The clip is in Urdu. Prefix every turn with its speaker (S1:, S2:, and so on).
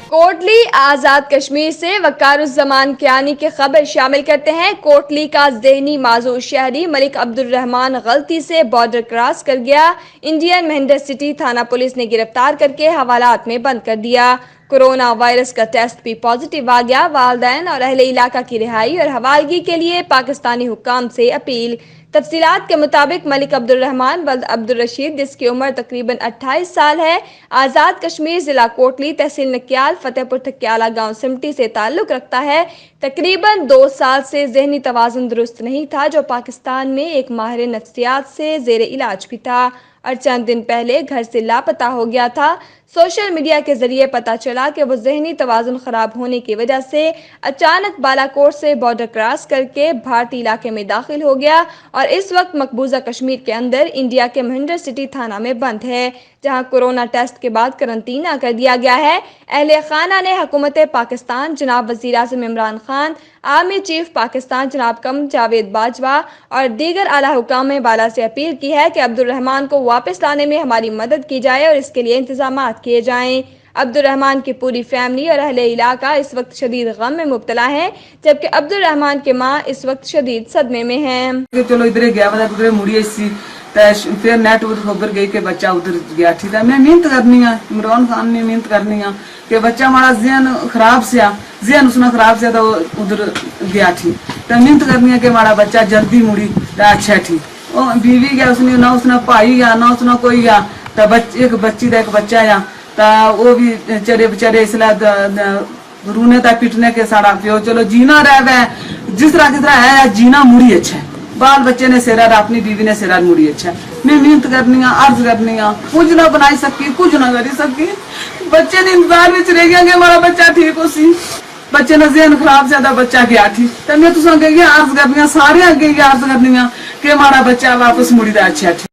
S1: کوٹلی آزاد کشمیر سے وقاروالزمان کیانی کی خبر شامل کرتے ہیں۔ کوٹلی کا ذہنی معذور شہری ملک عبدالرحمان غلطی سے بارڈر کراس کر گیا۔ انڈین مہندر سٹی تھانہ پولیس نے گرفتار کر کے حوالات میں بند کر دیا۔ کورونا وائرس کا ٹیسٹ بھی پازیٹیو آ گیا۔ والدین اور اہل علاقہ کی رہائی اور حوالگی کے لیے پاکستانی حکام سے اپیل۔ تفصیلات کے مطابق ملک عبدالرحمان ولد عبدالرشید، جس کی عمر تقریباً 28 سال ہے، آزاد کشمیر ضلع کوٹلی تحصیل نکیال فتح پور ٹھکیالہ گاؤں سمٹی سے تعلق رکھتا ہے۔ تقریباً 2 سال سے ذہنی توازن درست نہیں تھا، جو پاکستان میں ایک ماہر نفسیات سے زیر علاج بھی تھا اور چند دن پہلے گھر سے لاپتہ ہو گیا تھا۔ سوشل میڈیا کے ذریعے پتہ چلا کہ وہ ذہنی توازن خراب ہونے کی وجہ سے اچانک بالا کوٹ سے بارڈر کراس کر کے بھارتی علاقے میں داخل ہو گیا اور اس وقت مقبوضہ کشمیر کے اندر انڈیا کے مہندر سٹی تھانہ میں بند ہے، جہاں کورونا ٹیسٹ کے بعد قرنطینہ کر دیا گیا ہے۔ اہل خانہ نے حکومت پاکستان جناب وزیر اعظم عمران خان، آرمی چیف پاکستان جناب قمر جاوید باجوہ اور دیگر اعلیٰ حکام بالا سے اپیل کی ہے کہ عبدالرحمان کو واپس لانے میں ہماری مدد کی جائے اور اس کے لیے انتظامات کیے جائیں۔ عبدالرحمان کی پوری فیملی اور اہل علاقہ اس وقت شدید غم میں مبتلا ہے، جبکہ عبدالرحمان کی ماں اس وقت شدید صدمے میں ہیں۔
S2: چلو ادھر گیا ادھر مڑی اسی پھر نیٹ خبر گئی کہ بچہ ادھر گیا ٹھیک ہے۔ میں محنت کرنی ہے، عمران خان نے محنت کرنی ہے کہ بچہ ہمارا ذہن خراب سیا، ذہن اس نے خراب سیا تو ادھر گیا ٹھیک تو محنت کرنی ہے کہ ہمارا بچہ جلدی مڑی تو اچھا ٹھیک۔ بیوی گیا اس نے نہ اس نے بھائی گیا نہ اس نے کوئی گیا تو ایک بچی کا ایک بچہ آیا تو وہ بھی چرے بچارے اس لیے رونے تا پیٹنے کے سارا پیو چلو جینا رہ گئے جس طرح ہے جینا مڑی اچھا ہے۔ بال بچے نے سیرا اپنی بیوی نے سیرا مڑی اچھا میں محنت کرنی ہے، عرض کرنی ہے، کچھ نہ بنائی سکی کچھ نہ کری سکی۔ بچے نے انتظار میں رہ گیا کہ ہمارا بچہ ٹھیک ہو سی، بچے نے ذہن خراب زیادہ بچہ گیا ٹھیک تو میں تو عرض کرنی ہے، سارے اگے عرض کرنی ہے کہ ہمارا بچہ واپس مڑی دا اچھا ٹھیک۔